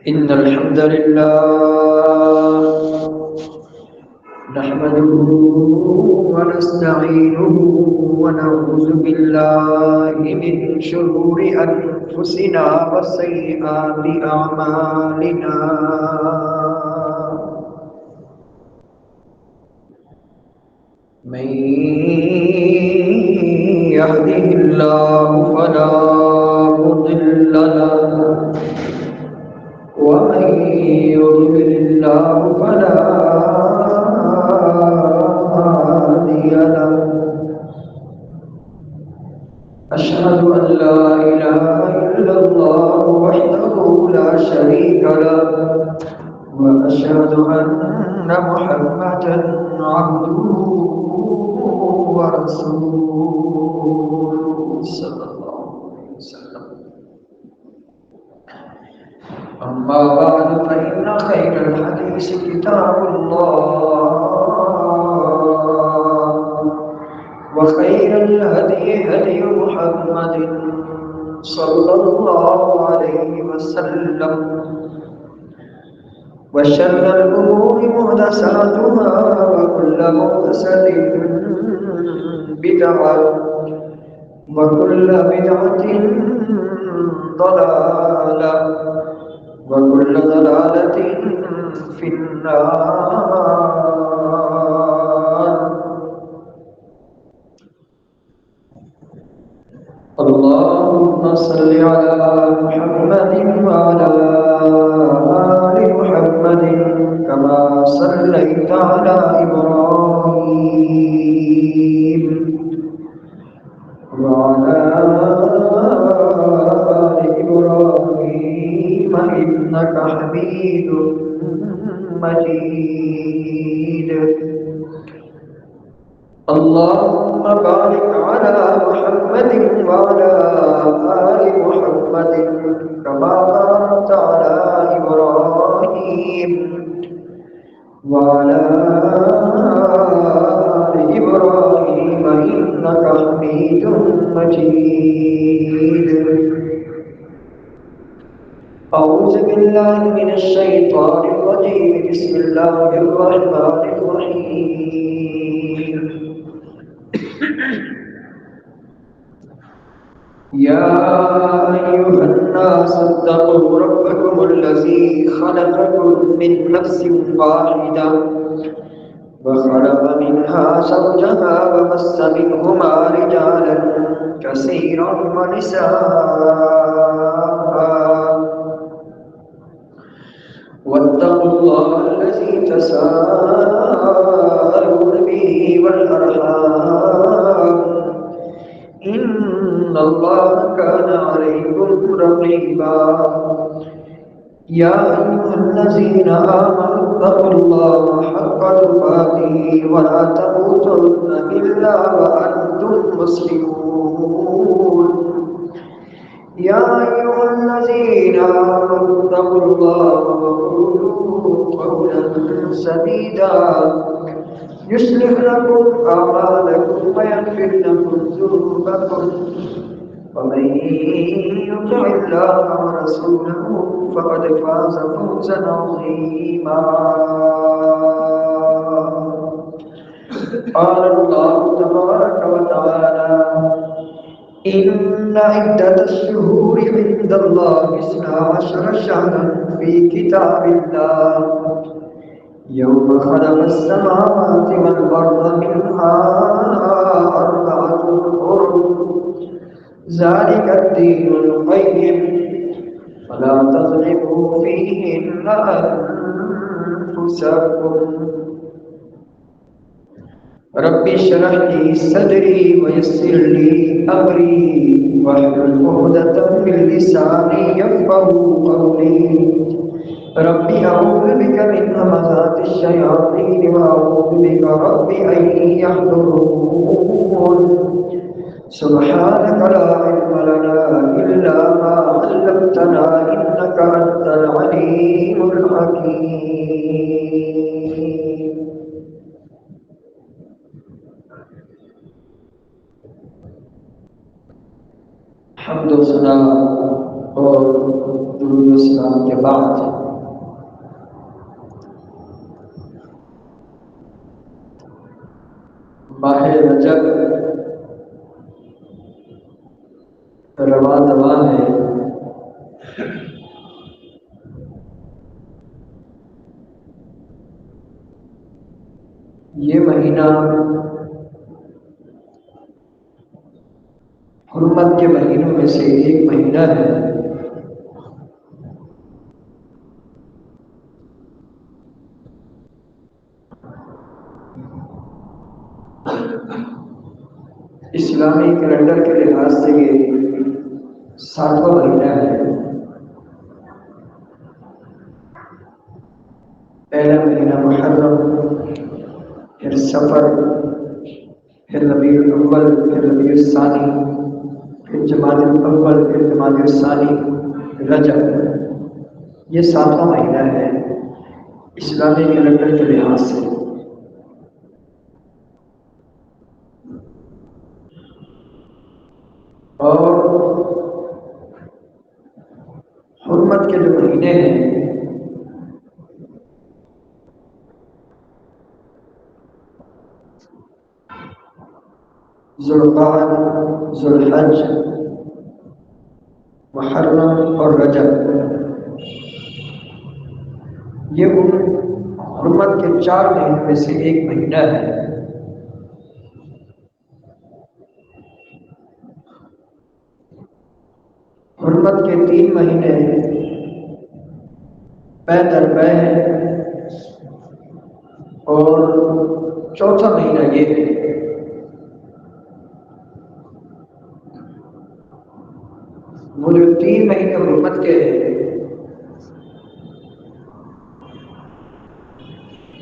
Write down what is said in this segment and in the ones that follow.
إن الحمد لله نحمده ونستعينه ونعوذ بالله من شرور أنفسنا وسيئات أعمالنا من يهده الله فلا مضل له ومن يضلل الله فلا هادي له أشهد أن لا إله إلا الله وحده لا شريك له وأشهد أن محمدا عبده ورسوله صلى الله عليه وسلم أما بعد فإن خير الحديث كتاب الله وخير الهدي هدي محمد صلى الله عليه وسلم وشر الأمور محدثاتها وكل محدثة بدعة وكل بدعة ضلالة وكل ضلالة في النار. اللهم صل على محمد وعلى آل محمد كما صليت على إبراهيم وعلى آل إبراهيم إنك حميد مجيد. اللهم بارك على محمد وعلى آل محمد كما باركت على إبراهيم وعلى آل إبراهيم إنك حميد مجيد. أعوذ بالله من الشيطان الرجيم. بسم الله الرحمن الرحيم. يا أيها الناس اتقوا ربكم الذي خلقكم من نفس واحدة وخلق منها زوجها وبث منهما رجالا كثيرا ونساء واتقوا الله الذي تساءلون به والأرحام إن الله كان عليكم رقيبا. يا أيها الذين آمنوا اتقوا الله حق تقاته ولا تموتن إلا وأنتم مسلمون. يا أيها الذين آمنوا اتقوا الله وقولوا قولا سديدا يصلح لكم أعمالكم ويغفر لكم ذنوبكم ومن يطع الله ورسوله فقد فاز فوزا عظيما. قال الله تبارك وتعالى إن عدة الشهور عند الله 12 شهرا في كتاب الله يوم خلق السماوات والأرض منها 4 حرم ذلك الدين القيم فلا تظلموا فيهن أنفسكم. رب اشرح لي صدري ويسر لي أمري واحلل عقدة من لساني يفقهوا قولي. رب أعوذ بك من همزات الشياطين وأعوذ بك رب أن يحضرون. سبحانك لا علم لنا إلا ما علمتنا إنك أنت العليم الحكيم. حمد و ثنا اور درود و سلام کے بعد ماہ رجب رواں دواں ہے۔ یہ مہینہ حرمت کے مہینوں میں سے ایک مہینہ ہے۔ اسلامی کیلنڈر کے لحاظ سے یہ 7واں مہینہ ہے۔ پہلا مہینہ محرم، پھر صفر، پھر ربیع الاول، پھر ربیع الثانی، پھر جمادی الاول، پھر جمادی الثانی، رجب۔ یہ 7واں مہینہ ہے اسلامی کیلنڈر کے لحاظ سے۔ اور حرمت کے جو مہینے ہیں ذوالقعدہ، ذوالحج، محرم اور رجب، یہ ان حرمت کے 4 مہینوں میں سے ایک مہینہ ہے۔ حرمت کے 3 مہینے پے در پے ہیں، اور چوتھا مہینہ یہ ہے۔ وہ جو 3 مہینے حرمت کے ہیں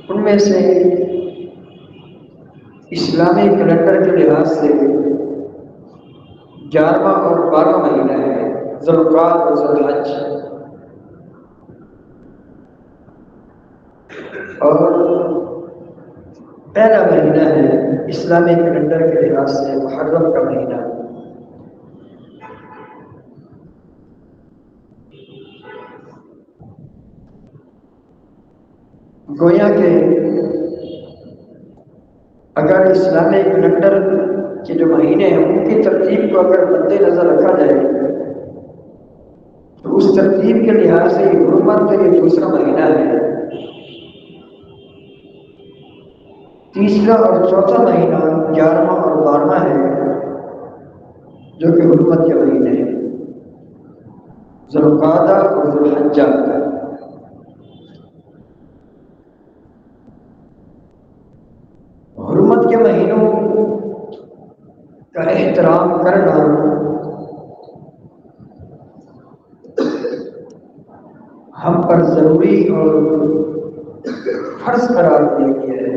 ان میں سے اسلامی کیلنڈر کے لحاظ سے 11واں اور 12واں مہینہ ہے، ذوالقعدہ اور ذوالحج۔ اور پہلا مہینہ ہے اسلامی کیلنڈر کے لحاظ سے محرم کا مہینہ۔ گویا کہ اگر اسلامی کیلنڈر کے جو مہینے ہیں ان کی ترتیب کو اگر مد نظر رکھا جائے تو اس ترتیب کے لحاظ سے حرمت کا یہ دوسرا مہینہ ہے۔ تیسرا اور چوتھا مہینہ 11واں اور 12واں ہے جو کہ حرمت کے مہینے ہیں، ذوالقعدہ اور ذوالحجہ۔ حرمت کے مہینوں کا احترام کرنا ہم پر ضروری اور فرض قرار دیا گیا ہے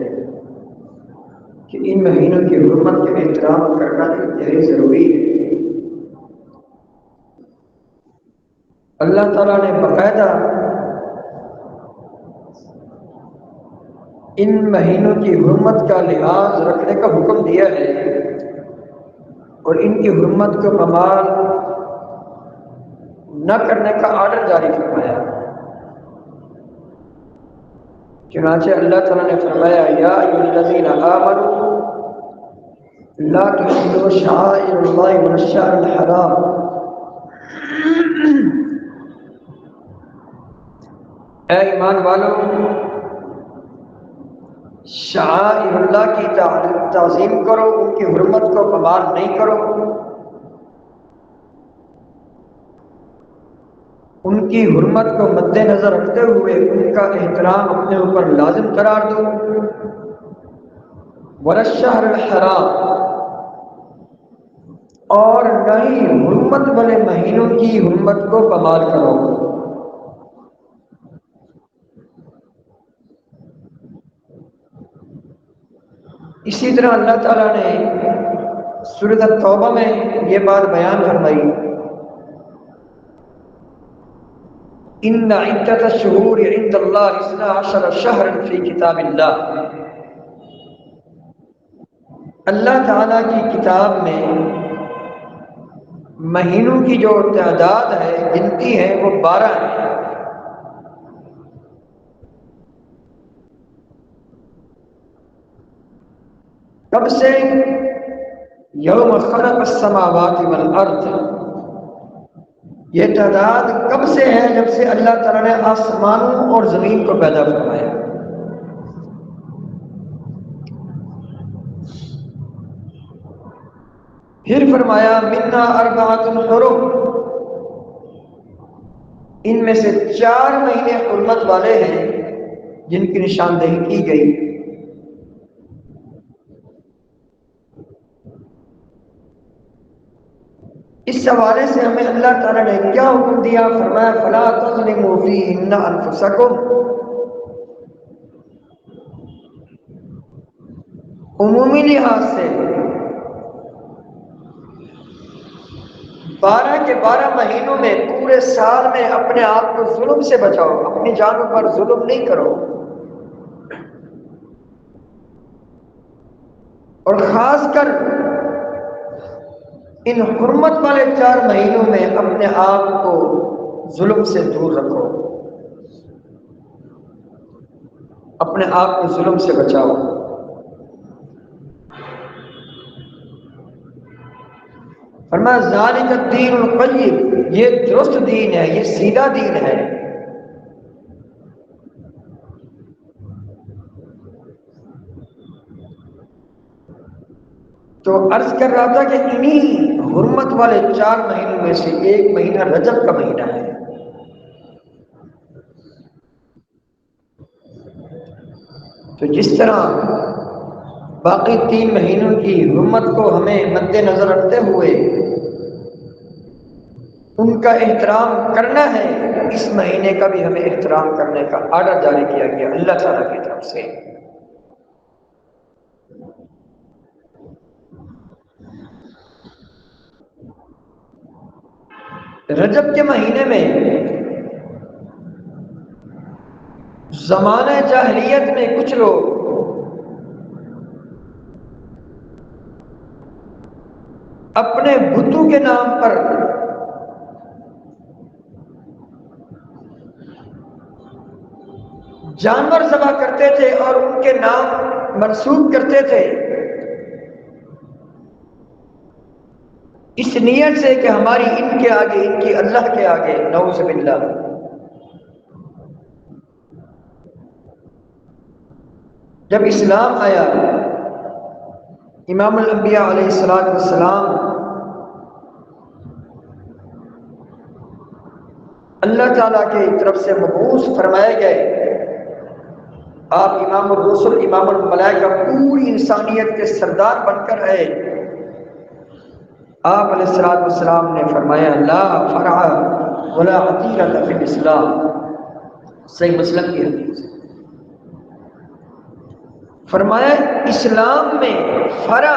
کہ ان مہینوں کی حرمت کا احترام کرنا انتہائی ضروری ہے۔ اللہ تعالیٰ نے باقاعدہ ان مہینوں کی حرمت کا لحاظ رکھنے کا حکم دیا ہے اور ان کی حرمت کو پامال نہ کرنے کا آرڈر جاری فرمایا۔ چنانچہ اللہ تعالیٰ نے فرمایا یا ایھا الذین آمنوا لا تحلوا شعائر اللہ من الشہر الحرام، اے ایمان والو شعائر اللہ کی تعظیم کرو، ان کی حرمت کو پامال نہیں کرو، ان کی حرمت کو مد نظر رکھتے ہوئے ان کا احترام اپنے اوپر لازم قرار دو۔ وَلَا الشَّهْرَ الْحَرَامِ، اور نہ ہی حرمت والے مہینوں کی حرمت کو پامال کرو۔ اسی طرح اللہ تعالیٰ نے سورۃ التوبہ میں یہ بات بیان فرمائی، ان عدۃ الشہور عند اللہ 12 شہرا فی کتاب اللہ، اللہ تعالیٰ کی کتاب میں مہینوں کی جو تعداد ہے، گنتی ہے، وہ 12 ہے۔ کب سے؟ یوم خلق السماوات والارض، یہ تعداد کب سے ہے؟ جب سے اللہ تعالیٰ نے آسمانوں اور زمین کو پیدا فرمایا۔ پھر فرمایا منا اربعۃ حرم، ان میں سے 4 مہینے حرمت والے ہیں جن کی نشاندہی کی گئی۔ اس حوالے سے ہمیں اللہ تعالیٰ نے کیا حکم دیا؟ فرمایا فلا تظلموا فیہن انفسکم، عمومی لحاظ سے 12 کے 12 مہینوں میں پورے سال میں اپنے آپ کو ظلم سے بچاؤ، اپنی جانوں پر ظلم نہیں کرو، اور خاص کر ان حرمت والے 4 مہینوں میں اپنے آپ کو ظلم سے دور رکھو، اپنے آپ کو ظلم سے بچاؤ۔ فرمایا ذالک الدین القیم، یہ درست دین ہے، یہ سیدھا دین ہے۔ تو عرض کر رہا تھا کہ انہی حرمت والے 4 مہینوں میں سے ایک مہینہ رجب کا مہینہ ہے۔ تو جس طرح باقی 3 مہینوں کی حرمت کو ہمیں مد نظر رکھتے ہوئے ان کا احترام کرنا ہے، اس مہینے کا بھی ہمیں احترام کرنے کا آرڈر جاری کیا گیا اللہ تعالیٰ کی طرف سے۔ رجب کے مہینے میں زمانہ جاہلیت میں کچھ لوگ اپنے بتوں کے نام پر جانور ذبح کرتے تھے اور ان کے نام منسوب کرتے تھے، اس نیت سے کہ ہماری ان کے آگے، ان کی اللہ کے آگے، نعوذ باللہ۔ جب اسلام آیا، امام الانبیاء علیہ السلام اللہ تعالیٰ کی طرف سے مبعوث فرمائے گئے، آپ امام الرسل، امام الملائکہ، پوری انسانیت کے سردار بن کر آئے۔ آپ علیہ السلام نے فرمایا لا فرع ولا عتیرۃ فی الاسلام، صحیح مسلم کی حدیث۔ فرمایا اسلام میں فرع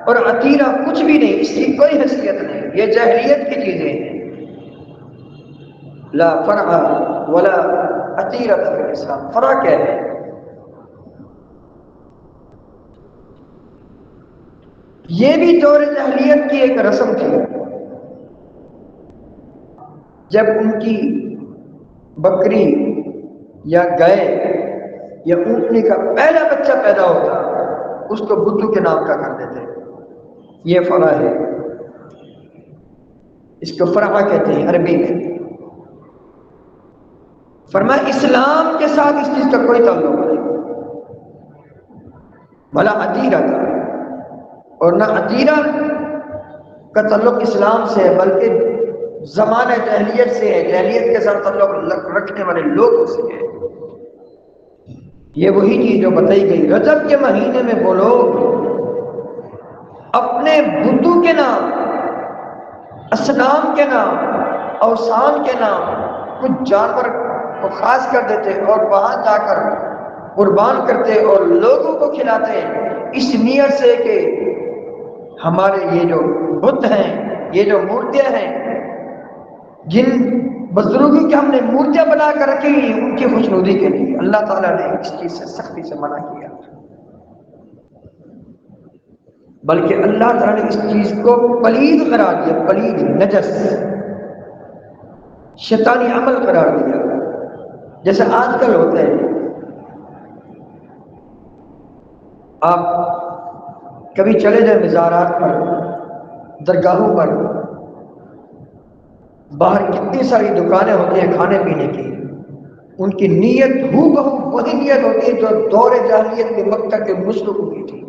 اور عتیرہ کچھ بھی نہیں، اس کی کوئی حیثیت نہیں، یہ جاہلیت کی چیزیں ہیں۔ لا فرع ولا عتیرۃ فی الاسلام، فرع کیا ہے؟ یہ بھی دور جاہلیت کی ایک رسم تھی، جب ان کی بکری یا گائے یا اونٹنی کا پہلا بچہ پیدا ہوتا اس کو بدھو کے نام کا کر دیتے، یہ فرع ہے، اس کو فرع کہتے ہیں عربی میں۔ فرمایا اسلام کے ساتھ اس چیز کا کوئی تعلق نہیں، بھلا عتیرہ کا، اور نہ عتیرہ کا تعلق اسلام سے ہے بلکہ زمانہ جاہلیت سے ہے، جاہلیت کے ساتھ تعلق رکھنے والے لوگوں سے ہے۔ یہ وہی چیز جو بتائی گئی، رجب کے مہینے میں وہ لوگ اپنے بتوں کے نام، اصنام کے نام، اوثان کے نام کچھ جانور کو خاص کر دیتے اور وہاں جا کر قربان کرتے اور لوگوں کو کھلاتے، اس نیت سے کہ ہمارے یہ جو بت ہیں، یہ جو مورتیاں ہیں، جن بزرگوں کی ہم نے مورتیاں بنا کر رکھی ہیں، ان کی خوشنودی کے لیے اللہ تعالیٰ نے اس چیز سے سختی سے منع کیا۔ بلکہ اللہ تعالیٰ نے اس چیز کو پلید قرار دیا، پلید، نجس، شیطانی عمل قرار دیا۔ جیسے آج کل ہوتا ہے، آپ کبھی چلے جائیں مزارات پر، درگاہوں پر، باہر کتنی ساری دکانیں ہوتی ہیں کھانے پینے کی، ان کی نیت ہو بہو وہی نیت ہوتی ہے جو دور جاہلیت میں مکہ کے مشرکوں کی تھی۔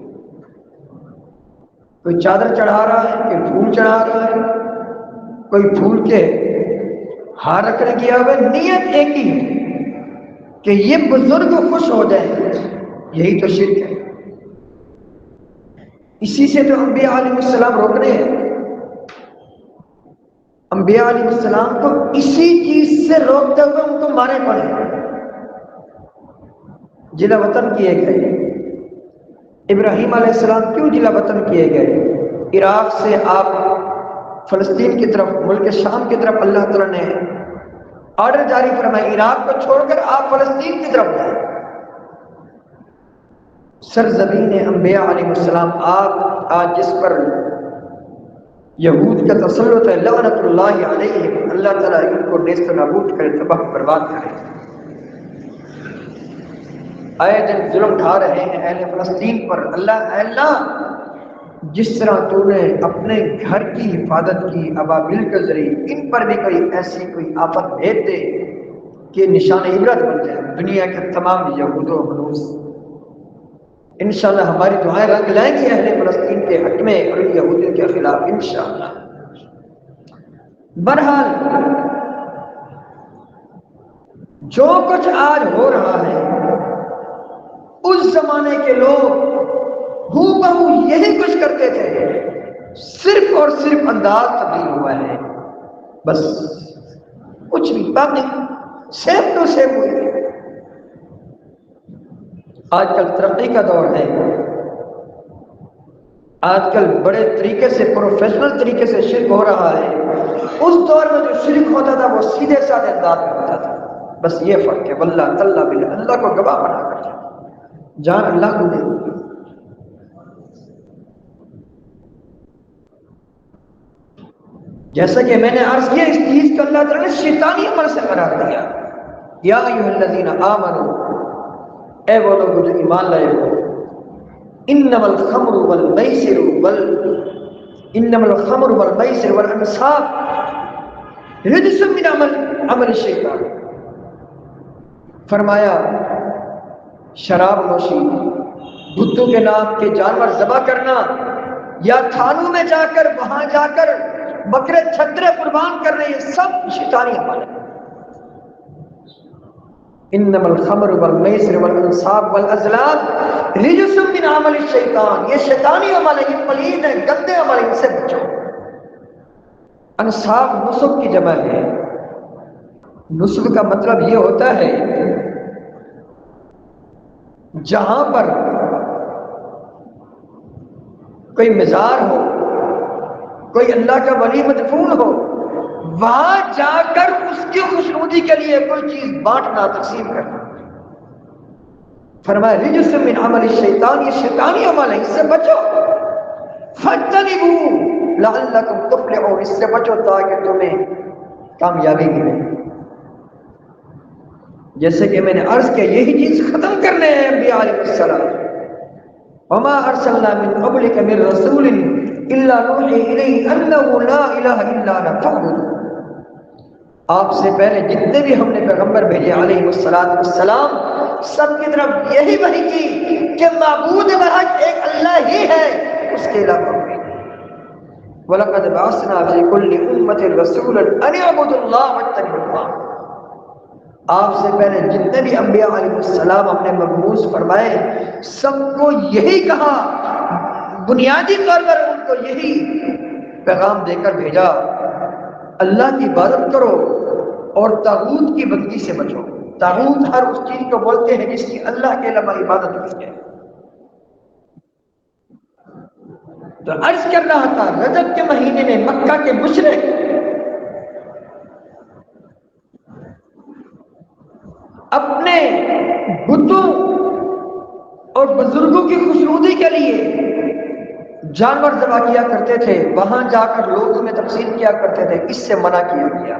کوئی چادر چڑھا رہا ہے، کوئی پھول چڑھا رہا ہے، کوئی پھول کے ہار رکھنے کیا ہوا ہے، نیت ایک ہی ہے کہ یہ بزرگ خوش ہو جائیں، یہی تو شرک ہے۔ اسی سے تو انبیاء علیہ السلام روکنے ہیں، انبیاء علیہ السلام کو اسی چیز سے روکتے ہوئے ان کو مارے پڑے، جلا وطن کیے گئے۔ ابراہیم علیہ السلام کیوں جلا وطن کیے گئے؟ عراق سے آپ فلسطین کی طرف، ملک شام کی طرف اللہ تعالیٰ نے آرڈر جاری فرمایا، عراق کو چھوڑ کر آپ فلسطین کی طرف جائیں، سرزمین انبیاء علیہ السلام۔ آپ آج جس پر یہود کا تسلط ہے، لعنت اللہ علیہ، اللہ تعالیٰ ان کو نیست و نابود کرے، تباہ برباد کرے۔ آئے دن ظلم ڈھا رہے ہیں اہل فلسطین پر۔ اللہ جس طرح تو نے اپنے گھر کی حفاظت کی ابابیل کے ذریعے، ان پر بھی کوئی ایسی کوئی آفت بھیج دے کہ نشان عبرت بن جائے دنیا کے تمام یہود و منوس۔ انشاءاللہ ہماری دعائیں رنگ لائیں گی اہل فلسطین کے حق میں اور یہودیوں کے خلاف انشاءاللہ۔ بہرحال جو کچھ آج ہو رہا ہے، اس زمانے کے لوگ ہو بہو یہی کچھ کرتے تھے، صرف اور صرف انداز تبدیل ہوا ہے، بس کچھ بھی باقی سیم ٹو سیم ہوئی۔ آج کل ترقی کا دور ہے، آج کل بڑے طریقے سے، پروفیشنل طریقے سے شرک ہو رہا ہے۔ اس دور میں جو شرک ہوتا تھا وہ سیدھے سادھے انداز میں ہوتا تھا، بس یہ فرق ہے۔ واللہ اللہ باللہ، اللہ کو گواہ بنا کر جان اللہ کو دے۔ جیسا کہ میں نے عرض کیا، اس چیز کو اللہ تعالیٰ نے شیطانی عمل سے قرار دیا۔ یا ایھا الذین آمنوا، اے وہ لوگ جو ایمان لائے ہو، انما الخمر والمیسر والانصاب رجس من عمل الشیطان، فرمایا شراب نوشی، بتوں کے نام کے جانور ذبح کرنا، یا تھانوں میں جا کر وہاں جا کر بکرے چھترے قربان کرنے، یہ سب شیطانی عمل ہے۔ انما الخمر والمیسر والانصاب والازلام رجس من عمل الشیطان، یہ شیطانی عمل ہے، یہ پلید ہے، گندے عمل ہے، ان سے بچو۔ انصاب نصب کی جمع ہے۔ نصب کا مطلب یہ ہوتا ہے جہاں پر کوئی مزار ہو، کوئی اللہ کا ولی مدفون ہو، وہاں جا کر اس کی خوشنودی کے لیے کوئی چیز بانٹنا، تقسیم کرنا۔ فرمایا رجس من عمل الشیطان، یہ شیطانی عمل ہے، اس سے بچو۔ فاجتنبوہ لعلکم تفلحون، اس سے بچو تاکہ تمہیں کامیابی ملے۔ جیسے کہ میں نے عرض کیا، یہی چیز ختم کرنے ہیں انبیاء علیہ السلام۔ وما ارسلنا من قبلک من رسول الا نوحی الیہ انہ لا الہ الا انا فاعبدون، آپ سے پہلے جتنے بھی ہم نے پیغمبر بھیجے علیہ السلام، سب کی طرف یہی وحی کی کہ معبود برحق ایک اللہ ہی ہے، اس کے علاوہ کوئی نہیں۔ وَلَقَدْ بَعَثْنَا فِي كُلِّ أُمَّةٍ رَسُولًا أَنِ اعْبُدُوا اللَّهَ وَاجْتَنِبُوا الطَّاغُوتَ، آپ سے پہلے جتنے بھی انبیاء علیہ السلام ہم نے مبعوث فرمائے، سب کو یہی کہا، بنیادی طور پر ان کو یہی پیغام دے کر بھیجا، اللہ کی عبادت کرو اور طاغوت کی بندگی سے بچو۔ طاغوت ہر اس چیز کو بولتے ہیں جس کی اللہ کے علاوہ عبادت کی ہے۔ تو عرض کر رہا تھا، رجب کے مہینے میں مکہ کے مشرک اپنے بتوں اور بزرگوں کی خوشنودی کے لیے جانور ذبح کیا کرتے تھے، وہاں جا کر لوگوں میں تقسیم کیا کرتے تھے، اس سے منع کیا گیا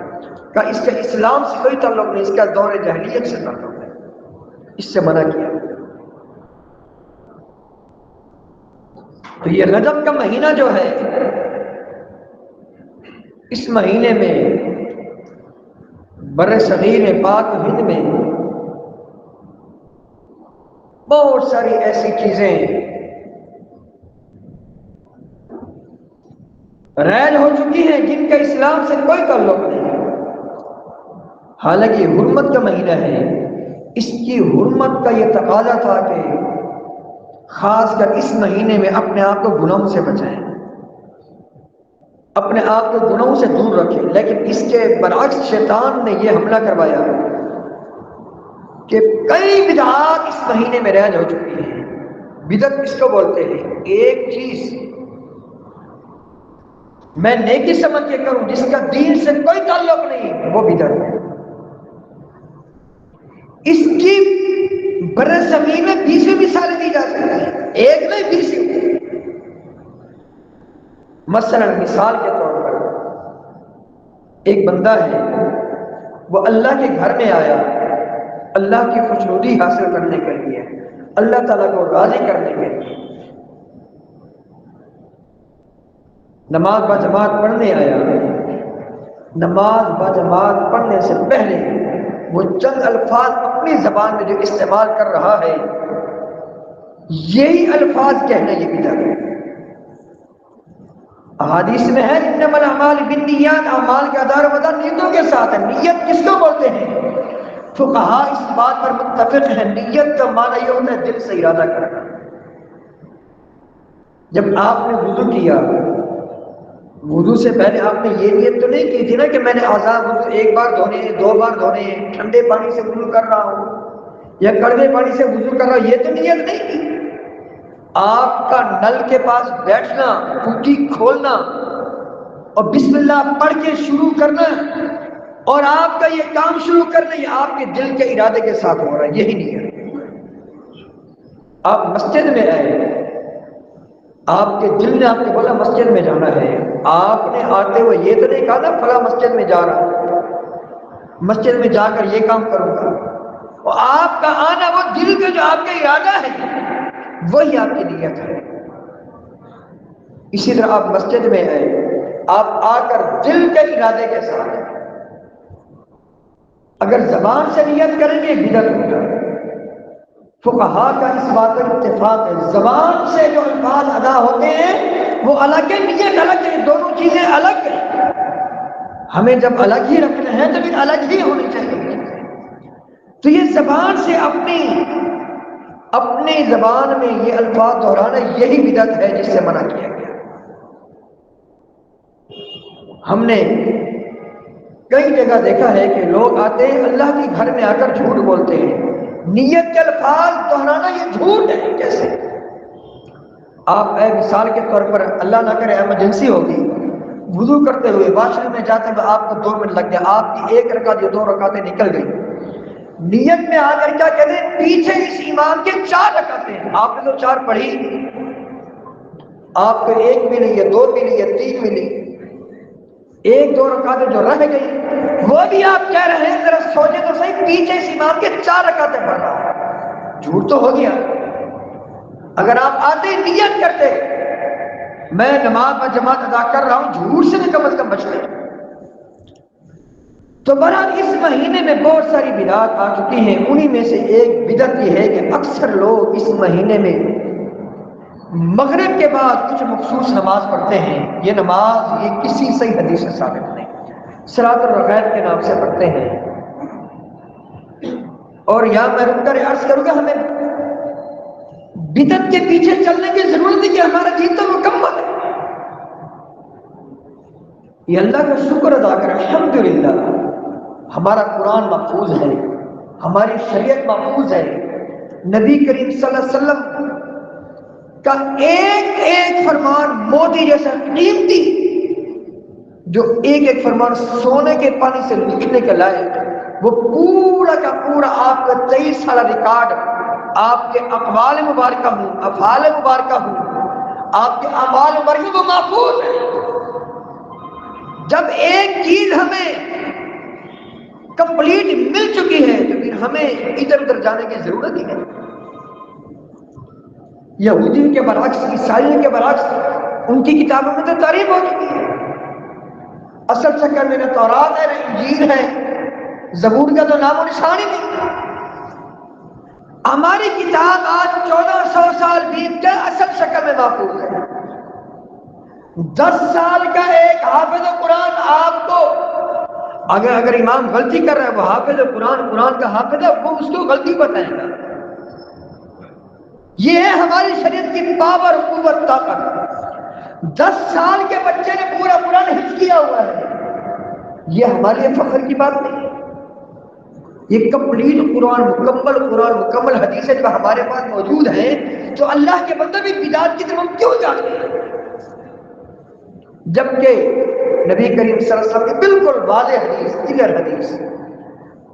کہ اس کا اسلام سے کوئی تعلق نہیں، اس کا دور جاہلیت سے تعلق ہے، اس سے منع کیا گیا۔ تو یہ رجب کا مہینہ جو ہے، اس مہینے میں بر صغیر پاک ہند میں بہت ساری ایسی چیزیں رائج ہو چکی ہیں جن کا اسلام سے کوئی تعلق نہیں ہے، حالانکہ حرمت کا مہینہ ہے۔ اس کی حرمت کا یہ تقاضا تھا کہ خاص کر اس مہینے میں اپنے آپ کو گناہوں سے بچائیں، اپنے آپ کو گناہوں سے دور رکھیں، لیکن اس کے برعکس شیطان نے یہ حملہ کروایا کہ کئی بدعات اس مہینے میں رائج ہو چکی ہیں۔ بدعت کس کو بولتے ہیں؟ ایک چیز میں نیکی سمجھ کے کروں جس کا دین سے کوئی تعلق نہیں، وہ بدعت ہے۔ اس کی برصغیر میں 20 مثالیں دی جا سکتی ہیں، ایک نہیں 20۔ مثلا مثال کے طور پر ایک بندہ ہے، وہ اللہ کے گھر میں آیا اللہ کی خوشنودی حاصل کرنے کے لیے، اللہ تعالیٰ کو راضی کرنے کے لیے، نماز با جماعت پڑھنے آیا۔ نماز با جماعت پڑھنے سے پہلے وہ چند الفاظ اپنی زبان میں جو استعمال کر رہا ہے، یہی الفاظ کہنا یہ بدعت ہے۔ احادیث میں ہے انما الاعمال بالنیات، اعمال کا دار و مدار نیتوں کے ساتھ ہے۔ نیت کس کو بولتے ہیں؟ فقہاء اس بات پر متفق ہیں، نیت کا معنی یہ ہوتا ہے دل سے ارادہ کرنا۔ جب آپ نے وضو کیا، وضو سے پہلے آپ نے یہ نیت تو نہیں کی تھی نا کہ میں نے اعضاء وضو ایک بار دھونے ہیں، 2 بار دھونے ہیں، ٹھنڈے پانی سے وضو کر رہا ہوں یا کڑوے پانی سے وضو کر رہا ہوں، یہ تو نیت نہیں کی۔ آپ کا نل کے پاس بیٹھنا، ٹوٹی کھولنا اور بسم اللہ پڑھ کے شروع کرنا اور آپ کا یہ کام شروع کرنا، یہ آپ کے دل کے ارادے کے ساتھ ہو رہا ہے، یہی نیت۔ آپ مسجد میں آئے، آپ کے دل نے آپ کو بولا مسجد میں جانا ہے، آپ نے آتے ہوئے یہ تو نہیں کہا نا فلاں مسجد میں جا رہا ہوں، مسجد میں جا کر یہ کام کروں گا، اور آپ کا آنا وہ دل کا جو آپ کا ارادہ ہے وہی آپ کی نیت ہے۔ اسی طرح آپ مسجد میں آئے، آپ آ کر دل کے ارادے کے ساتھ، اگر زبان سے نیت کریں گے بدعت ہوگا۔ فقہاء کا اس بات پر اتفاق ہے، زبان سے جو الفاظ ادا ہوتے ہیں وہ الگ ہے، نیت الگ ہے، دونوں چیزیں الگ ہیں۔ ہمیں جب الگ ہی رکھنا ہے تو پھر الگ ہی ہونی چاہیے۔ تو یہ زبان سے اپنی زبان میں یہ الفاظ دہرانا یہی بدعت ہے جس سے منع کیا گیا۔ ہم نے کئی جگہ دیکھا ہے کہ لوگ آتے ہیں اللہ کے گھر میں آ کر جھوٹ بولتے ہیں، نیت کے الفاظ دہرانا یہ جھوٹ ہے۔ کیسے؟ آپ مثال کے طور پر اللہ نہ کرے ایمرجنسی ہوگی، وضو کرتے ہوئے واش روم میں جاتے ہوئے آپ کو 2 منٹ لگ گیا، آپ کی 1 رکعت یا 2 رکعتیں نکل گئی، نیت میں آ کر کیا کہتے ہیں پیچھے اس امام کے 4 رکعتیں، آپ نے تو 4 پڑھی، آپ کو 1 ملی یا 2 ملی یا 3 ملی، 1-2 رکعتیں جو رہ گئی وہ بھی آپ کہہ رہے ہیں ذرا سوچیں تو صحیح، پیچھے اس امام کے 4 رکعتیں پڑھ رہا ہے، جھوٹ تو ہو گیا۔ اگر آپ آتے نیت کرتے میں نماز و جماعت ادا کر رہا ہوں، جھوٹ سے بھی کم از کم بچتے۔ تو بہرحال اس مہینے میں بہت ساری بدعات آ چکی ہیں، انہی میں سے ایک بدعت یہ ہے کہ اکثر لوگ اس مہینے میں مغرب کے بعد کچھ مخصوص نماز پڑھتے ہیں، یہ نماز یہ کسی صحیح حدیث سے ثابت نہیں، صلاۃ الرغائب کے نام سے پڑھتے ہیں۔ اور یہاں میں رک کر عرض کروں گا، ہمیں بدعت کے پیچھے چلنے کی ضرورت ہے کہ ہمارا دین تو مکمل ہے۔ یہ اللہ کا شکر ادا کر الحمدللہ ہمارا قرآن محفوظ ہے، ہماری شریعت محفوظ ہے، نبی کریم صلی اللہ علیہ وسلم کا ایک ایک فرمان موتی جیسا قیمتی، جو ایک ایک فرمان سونے کے پانی سے لکھنے کے لائق، وہ پورا کا پورا آپ کا 23 سالہ ریکارڈ، آپ کے اقوال مبارکہ ہوں، افعال مبارکہ ہوں، آپ کے اعمال مرحوم و محفوظ ہیں۔ جب ایک چیز ہمیں کمپلیٹ مل چکی ہے تو پھر ہمیں ادھر ادھر جانے کی ضرورت ہی نہیں۔ یہودیوں کے برعکس، عیسائیوں کے برعکس ان کی کتابوں میں تو تعریف ہو چکی ہے۔ اصل شکل میں نہ تورات ہے نہ انجیل ہے، زبور کا تو نام و نشان ہی نہیں۔ ہماری کتاب آج 1400 سال بیت کر اصل شکل میں محفوظ ہے۔ 10 سال کا ایک حافظ قرآن آپ کو اگر امام غلطی کر رہا ہے، وہ حافظ قرآن کا حافظ ہے، وہ اس کو غلطی بتائے گا۔ یہ ہے ہماری شریعت کی پاور، قوت، طاقت۔ 10 سال کے بچے نے پورا قرآن حفظ کیا ہوا ہے، یہ ہمارے لیے فخر کی بات نہیں۔ یہ کمپلیٹ قرآن، مکمل حدیثیں جب ہمارے پاس موجود ہیں تو اللہ کے بندے بھی بدعت کی طرف کیوں جاتے ہیں؟ جبکہ نبی کریم صلی اللہ علیہ وسلم کی بالکل واضح حدیث، کلیئر حدیث،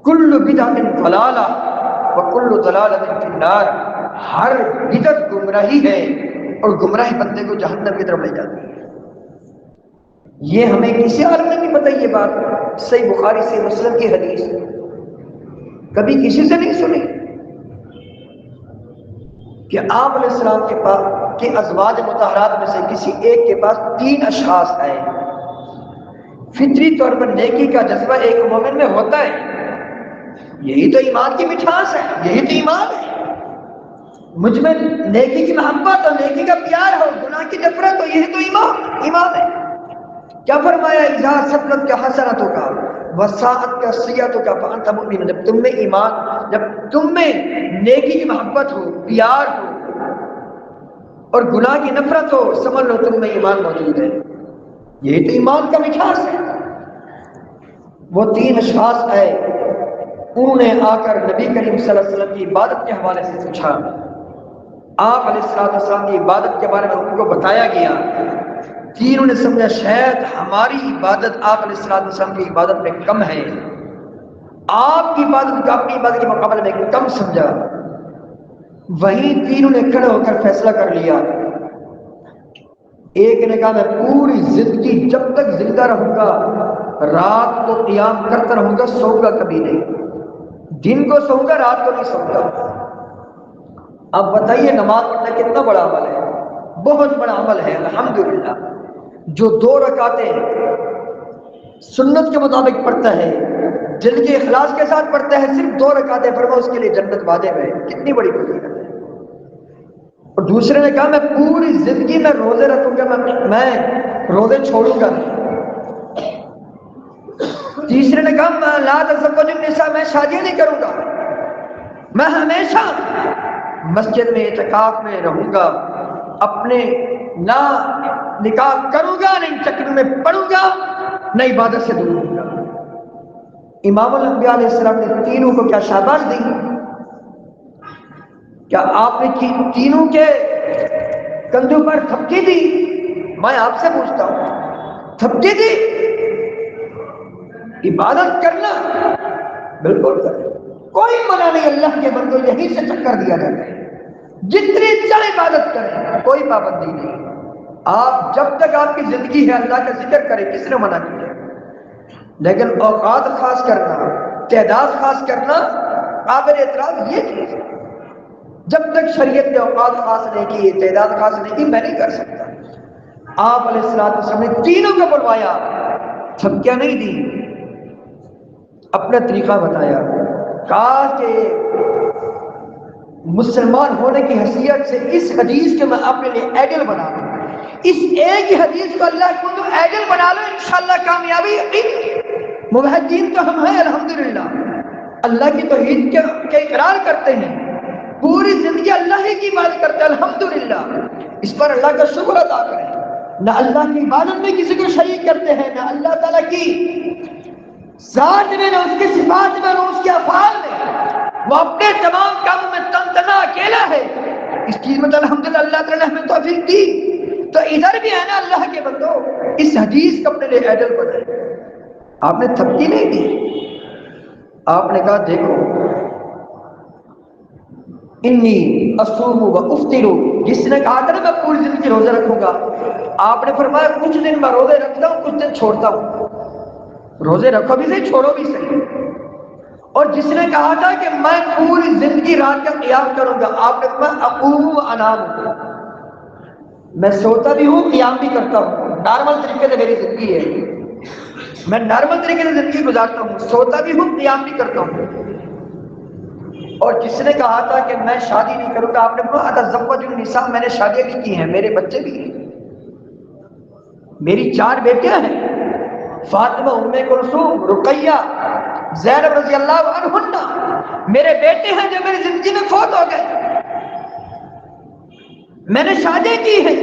کل بدعت ضلالہ وکل ضلالۃ فی النار، ہر بدعت گمراہی ہے اور گمراہی بندے کو جہنم کی طرف لے جاتی ہے۔ یہ ہمیں کسی عالم نے نہیں بتائی یہ بات، صحیح بخاری سے مسلم کی حدیث، کبھی کسی سے نہیں سنی کہ آپ علیہ السلام کے پاس کہ ازواج مطہرات میں سے کسی ایک کے پاس 3 اشخاص آئے۔ فطری طور پر نیکی کا جذبہ ایک مومن میں ہوتا ہے، یہی تو ایمان کی مٹھاس ہے، یہی تو ایمان ہے۔ مجھ میں نیکی کی محبت اور نیکی کا پیار ہو، گناہ کی نفرت ہو، یہی تو ایمان ہے۔ کیا فرمایا؟ اذا سبقت کا حسنتوں کا وساعت کا سیئتوں کا فانت مؤمن، جب تم میں ایمان، جب تم میں نیکی کی محبت ہو، پیار ہو اور گناہ کی نفرت ہو، سمجھ لو تم میں ایمان موجود ہے، یہی تو ایمان کا مٹھاس ہے۔ وہ 3 اشخاص آئے، انہوں نے آ کر نبی کریم صلی اللہ علیہ وسلم کی عبادت کے حوالے سے پوچھا۔ آپ علیہ السلام کی عبادت کے بارے میں ان کو بتایا گیا۔ تینوں نے سمجھا شاید ہماری عبادت آپ علیہ السلام کی عبادت میں کم ہے، آپ کی عبادت کو اپنی عبادت کے مقابلے میں کم سمجھا۔ وہیں تینوں نے کھڑے ہو کر فیصلہ کر لیا۔ ایک نے کہا میں پوری زندگی جب تک زندہ رہوں گا رات کو قیام کرتا رہوں گا، سوؤں گا کبھی نہیں، دن کو سوؤں گا رات کو نہیں سوؤں گا۔ اب بتائیے نماز پڑھنا کتنا بڑا عمل ہے، بہت بڑا عمل ہے الحمدللہ۔ جو 2 رکعتیں سنت کے مطابق پڑھتا ہے، دل کے اخلاص کے ساتھ پڑھتا ہے، صرف 2 رکعتیں فرما اس کے لیے جنت واجب ہے، کتنی بڑی فضیلت ہے۔ اور دوسرے نے کہا میں پوری زندگی میں روزے رکھوں گا، میں روزے چھوڑوں گا نہیں۔ تیسرے نے کہا میں لا تزوج النساء، میں شادیاں نہیں کروں گا، میں ہمیشہ مسجد میں اعتکاف میں رہوں گا، اپنے نہ نکاح کروں گا، نہ چکر میں پڑوں گا، نہ عبادت سے دور ہوں گا۔ امام الانبیاء علیہ السلام نے تینوں کو کیا شاباش دی؟ کیا آپ نے تینوں کے کندھوں پر تھپکی دی؟ میں آپ سے پوچھتا ہوں، تھپکی دی؟ عبادت کرنا بالکل کرنا، کوئی منع نہیں، اللہ کے بندوں یہیں سے چکر دیا جاتا ہے، جتنی چاہے عبادت کریں، کوئی پابندی نہیں۔ آپ جب تک آپ کی زندگی ہے اللہ کا ذکر کریں، کس نے منع کیا؟ لیکن اوقات خاص کرنا، تعداد خاص کرنا قابل اعتراض یہ چیز ہے۔ جب تک شریعت نے اوقات خاص نہیں کی، تعداد خاص نہیں کی، میں نہیں کر سکتا۔ آپ علیہ السلام نے تینوں کو بلوایا، تھپکیاں نہیں دی، اپنا طریقہ بتایا، کہا کہ مسلمان ہونے کی حیثیت سے اس حدیث کے میں اپنے لیے ایڈل بنا دوں، اس ایک ہی حدیث کو اللہ کو تو ایڈل بنا لو، انشاءاللہ کامیابی یقین۔ موحدین تو ہم ہیں الحمدللہ، اللہ کی توحید کے اقرار کرتے ہیں، پوری زندگی اللہ ہی کی عبادت کرتے ہیں الحمدللہ، اس پر اللہ کا شکر ادا کریں۔ نہ اللہ کی عبادت میں کسی کو شریک کرتے ہیں، نہ اللہ تعالیٰ کی ذات میں، نہ اس کی صفات میں، نہ اس کے افعال میں، وہ اپنے تمام کاموں میں تنہا اکیلا ہے۔ اس چیز میں تو الحمدللہ اللہ تعالیٰ نے ہمیں توفیق دی۔ تو ادھر بھی ہے نا اللہ کے بندو، اس حدیث کو اپنے لیے ایڈل بنائے۔ آپ نے تھپکی نہیں دی، آپ نے کہا دیکھو انی اصوم و افطر، جس نے کہا تھا نا میں پوری زندگی روزے رکھوں گا، آپ نے فرمایا کچھ دن میں روزے رکھتا ہوں، کچھ دن چھوڑتا ہوں۔ روزے رکھو بھی صحیح، چھوڑو بھی صحیح۔ اور جس نے کہا تھا کہ میں پوری زندگی رات کا قیام کروں گا، آپ نے فرمایا اقوم و انام، میں سوتا بھی ہوں قیام بھی کرتا ہوں، نارمل طریقے سے میری زندگی ہے، میں نارمل طریقے سے زندگی گزارتا ہوں، سوتا بھی ہوں قیام بھی کرتا ہوں۔ اور جس نے کہا تھا کہ میں شادی نہیں کروں گا، آپ نے کہا اتزوج النساء، میں نے شادیاں بھی کی ہیں، میرے بچے بھی ہیں، میری 4 بیٹیاں ہیں، فاطمہ، ام کلثوم، رقیہ، زینب رضی اللہ عنہن، میرے بیٹے ہیں جو میری زندگی میں فوت ہو گئے، میں نے شادی کی ہیں،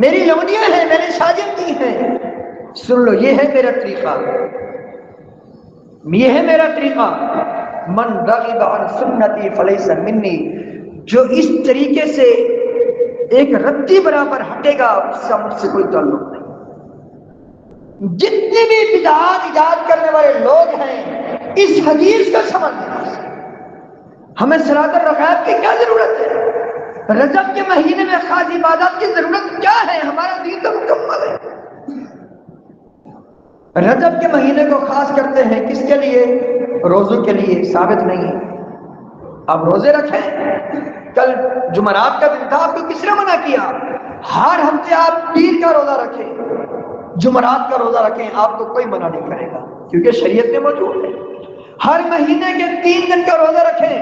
میری لونیاں ہیں، میں نے شادی کی ہیں۔ سن لو، یہ ہے میرا طریقہ، یہ ہے میرا طریقہ، من رغب عن سنتی فلیس منی، جو اس طریقے سے ایک رتی برابر ہٹے گا اس سے مجھ سے کوئی تعلق نہیں۔ جتنے بھی بدعات ایجاد کرنے والے لوگ ہیں اس حدیث کا سمجھ لیں، ہمیں صراط الرغائب کی کیا ضرورت ہے؟ رجب کے مہینے میں خاص عبادات کی ضرورت کیا ہے؟ ہمارا دین تو مکمل ہے۔ رجب کے مہینے کو خاص کرتے ہیں کس کے لیے؟ روزوں کے لیے، ثابت نہیں ہے۔ آپ روزے رکھیں، کل جمعرات کا دن تھا، آپ کو کس نے منع کیا؟ ہر ہفتے آپ پیر کا روزہ رکھیں، جمعرات کا روزہ رکھیں، آپ کو کوئی منع نہیں کرے گا، کیونکہ شریعت میں موجود ہے۔ ہر مہینے کے 3 دن کا روزہ رکھیں،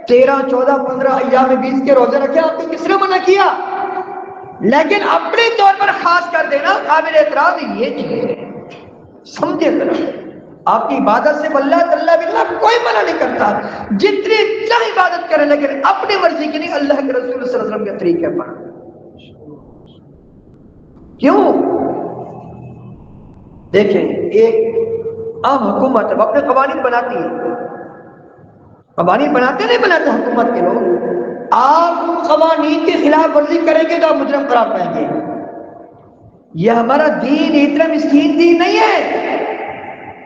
13، 14، 15 ایام 20 کے روزے رکھیں، آپ کو کس نے منع کیا؟ لیکن اپنے طور پر خاص کر دینا قابل اعتراض یہ چیز ہے، سمجھے ذرا۔ آپ کی عبادت سے اللہ تعالیٰ باللہ کوئی منع نہیں کرتا، جتنی چاہے عبادت کرے، لیکن اپنی مرضی کی نہیں، اللہ کے رسول صلی اللہ علیہ وسلم کے طریقے پر۔ کیوں؟ دیکھیں، ایک عام حکومت اب اپنے قوانین بناتی ہے، قوانین بناتے نہیں بناتے حکومت کے لوگ، آپ قوانین کی خلاف ورزی کریں گے تو آپ مجرم قرار پائیں گے۔ یہ ہمارا دین اتنا مسکین دین نہیں ہے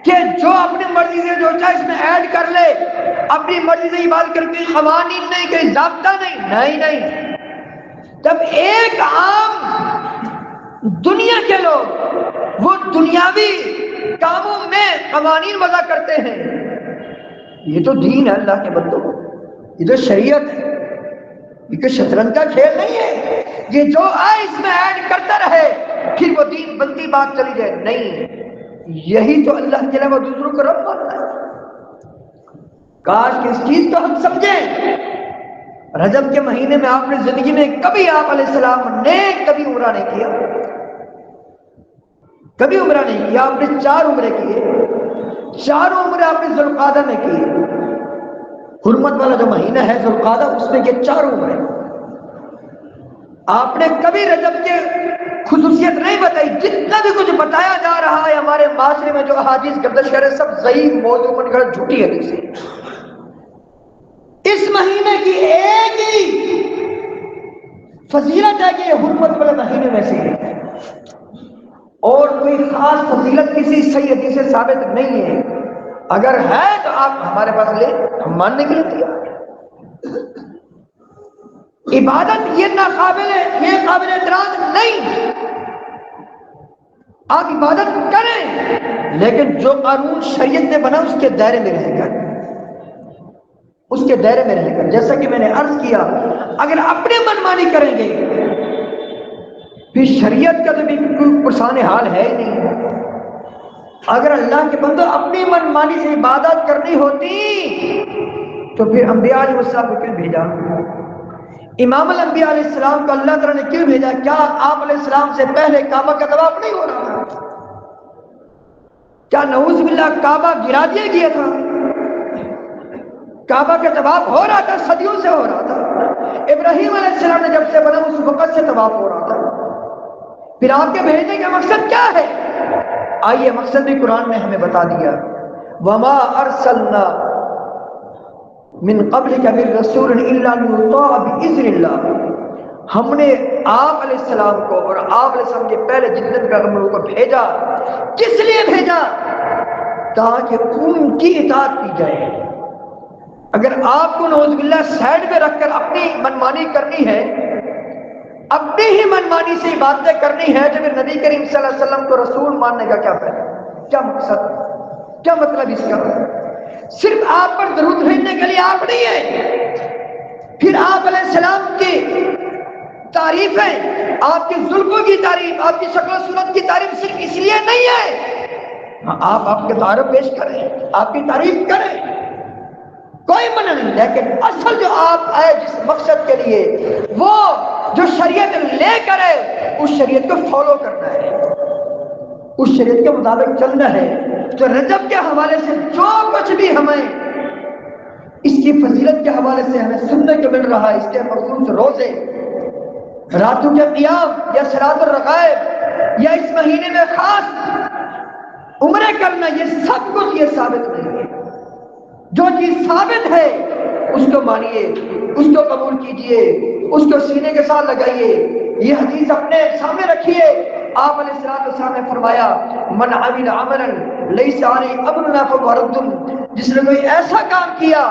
کہ جو اپنی مرضی سے جو چاہے اس میں ایڈ کر لے، اپنی مرضی سے عبادت کر کے، قوانین نہیں، کوئی ضابطہ نہیں، نہیں۔ جب ایک عام دنیا کے لوگ وہ دنیاوی کاموں میں قوانین وضع کرتے ہیں، یہ تو دین ہے اللہ کے بندوں، یہ تو شریعت ہے، یہ کوئی شطرنج کا کھیل نہیں ہے، یہ جو آئے اس میں ایڈ کرتا رہے پھر وہ دین بنتی بات چلی جائے، نہیں۔ یہی تو اللہ کے علاوہ دوسروں کو رب مانتا ہے۔ کاش کہ اس چیز کو ہم سمجھیں۔ رجب کے مہینے میں آپ نے زندگی میں کبھی آپ علیہ السلام نے کبھی عمرہ نہیں کیا، کبھی عمرہ نہیں کیا، آپ نے 4 عمرے کیے، 4 عمرے آپ نے ذوالقعدہ میں کیے، حرمت والا جو مہینہ ہے ذوالقعدہ، اس میں یہ 4 عمرے۔ آپ نے کبھی رجب کے خصوصیت نہیں بتائی، جتنا بھی کچھ بتایا جا رہا ہے ہمارے معاشرے میں جو احادیث گردش کر رہے سب ضعیف موضوع بن کر جھوٹی حدیث ہے۔ اس مہینے کی ایک ہی فضیلت ہے کہ یہ حرمت والے مہینے میں سے ہے، اور کوئی خاص فضیلت کسی صحیح حدیث سے ثابت نہیں ہے۔ اگر ہے تو آپ ہمارے پاس لے، ہم ماننے کے لیے تیار ہیں۔ عبادت یہ ناقابل ہے، یہ قابل اعتراض نہیں، آپ عبادت کریں، لیکن جو قانون شریعت نے بنا اس کے دائرے میں رہ کر، اس کے دائرے میں رہ کر۔ جیسا کہ میں نے عرض کیا، اگر اپنے منمانی کریں گے پھر شریعت کا تو بھی کوئی پرسان حال ہے ہی نہیں۔ اگر اللہ کے بندوں اپنی منمانی سے عبادت کرنی ہوتی تو پھر انبیاء علیہ السلام کو کیوں بھیجا؟ امام الانبیاء علیہ السلام کو اللہ تعالیٰ نے کیوں بھیجا؟ کیا آپ علیہ السلام سے پہلے کعبہ کا طواف نہیں ہو رہا تھا؟ کیا نعوذ باللہ کعبہ گرا دیا گیا تھا؟ کعبہ کا طواف ہو رہا تھا، صدیوں سے ہو رہا تھا۔ ابراہیم علیہ السلام نے جب سے بنا اس وقت سے طواف ہو رہا تھا۔ پھر آپ کے بھیجنے کا مقصد کیا ہے؟ آئیے مقصد بھی قرآن نے ہمیں بتا دیا، وما ارسلنا من قبلک من رسول الا ليطاع باذن اللہ۔ ہم نے آپ علیہ السلام کو اور آپ علیہ السلام کے پہلے جتنے پیغمبروں کو بھیجا، کس لیے بھیجا؟ تاکہ ان کی اطاعت کی جائے۔ اگر آپ کو نعوذ باللہ سائڈ میں رکھ کر اپنی منمانی کرنی ہے، اپنی ہی منمانی سے باتیں کرنی ہے، تو پھر نبی کریم صلی اللہ علیہ وسلم کو رسول ماننے کا کیا فائدہ، کیا مقصد، کیا مطلب اس کا؟ صرف آپ پر درود بھیجنے کے لیے آپ نہیں ہے، پھر آپ علیہ السلام کی تعریفیں، آپ کی زلفوں کی تعریف، آپ کی شکل و صورت کی تعریف صرف اس لیے نہیں ہے، ہاں آپ کے تعارف پیش کریں، آپ کی تعریف کریں، کوئی منع نہیں، لیکن اصل جو آپ آئے جس مقصد کے لیے، وہ جو شریعت لے کر ہے، اس شریعت کو فالو کرنا ہے، اس شریعت کے مطابق چلنا ہے۔ تو رجب کے حوالے سے جو کچھ بھی ہمیں اس کی فضیلت کے حوالے سے ہمیں سننے کو مل رہا ہے، اس کے مخصوص روزے، راتوں کے قیام یا صلاۃ الرغائب، یا اس مہینے میں خاص عمرے کرنا، یہ سب کچھ یہ ثابت نہیں ہے۔ جو چیز ثابت ہے اس کو مانیے، اس کو قبول کیجئے، اس کو سینے کے ساتھ لگائیے، یہ حدیث اپنے سامنے رکھیے۔ آپ علیہ السلام نے فرمایا من عمل عملا لیس علیہ امرنا فہو رد، جس نے کوئی ایسا کام کیا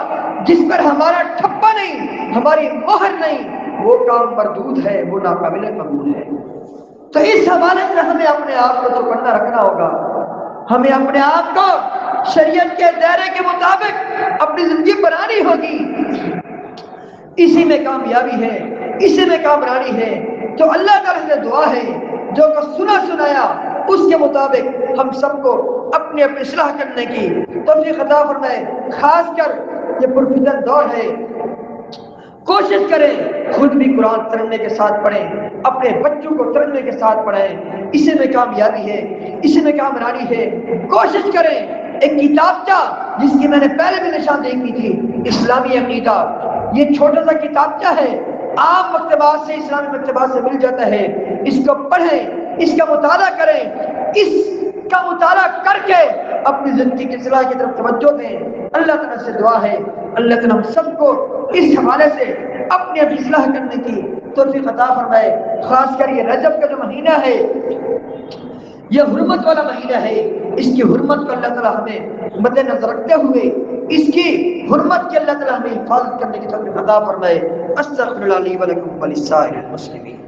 جس پر ہمارا ٹھپا نہیں، ہماری مہر نہیں، وہ کام مردود ہے، وہ ناقابل قبول ہے۔ تو اس حوالے سے ہمیں اپنے آپ کو چوکنا رکھنا ہوگا، ہمیں اپنے آپ کو شریعت کے دائرے کے مطابق اپنی زندگی بنانی ہوگی، اسی میں کامیابی ہے، اسی میں کامرانی ہے۔ تو اللہ تعالیٰ سے دعا ہے جو کچھ سنا سنایا اس کے مطابق ہم سب کو اپنی اپنی اصلاح کرنے کی توفیق عطا فرمائے۔ خاص کر یہ پرفتن دور ہے، کوشش کریں خود بھی قرآن ترجمے کے ساتھ پڑھیں، اپنے بچوں کو ترجمے کے ساتھ پڑھیں، اسی میں کامیابی ہے، اسی میں کامرانی ہے۔ کوشش کریں ایک کتابچہ جس کی میں نے پہلے بھی نشاندہی کی تھی، اسلامی عقیدہ، یہ چھوٹا سا کتابچہ ہے، عام مکتبات سے، اسلامی مکتبات سے مل جاتا ہے، اس کو پڑھیں، اس کا مطالعہ کریں، اس کا مطالعہ کر کے اپنی زندگی کی اصلاح کی طرف توجہ دیں۔ اللہ تعالیٰ سے دعا ہے اللہ تعالیٰ ہم سب کو اس حوالے سے اپنی اصلاح کرنے کی توفیق عطا فرمائے۔ خاص کر یہ رجب کا جو مہینہ ہے، یہ حرمت والا مہینہ ہے، اس کی حرمت کو اللہ تعالیٰ ہمیں مد نظر رکھتے ہوئے اس کی حرمت کی اللہ تعالیٰ ہمیں حفاظت کرنے کی توفیق عطا فرمائے۔ استغفر اللہ لی ولکم ولسائر المسلمین۔